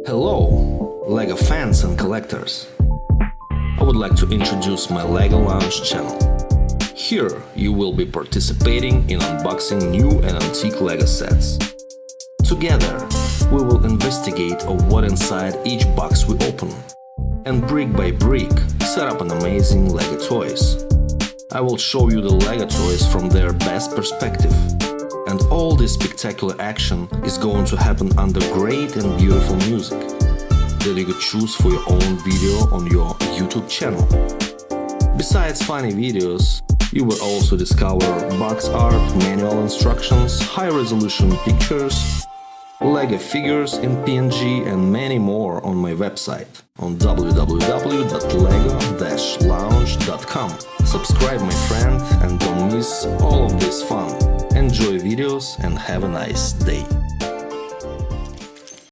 Hello, LEGO fans and collectors. I would like to introduce my LEGO Lounge channel. Here you will be participating in unboxing new and antique LEGO sets. Together, we will investigate of what inside each box we open, and brick by brick set up an amazing LEGO toys. I will show you the LEGO toys from their best perspective. And all this spectacular action is going to happen under great and beautiful music that you could choose for your own video on your YouTube channel. Besides funny videos, you will also discover box art, manual instructions, high-resolution pictures, LEGO figures in PNG and many more on my website on www.lego-lounge.com. Subscribe, my friend, and don't miss all of this fun. Enjoy videos and have a nice day.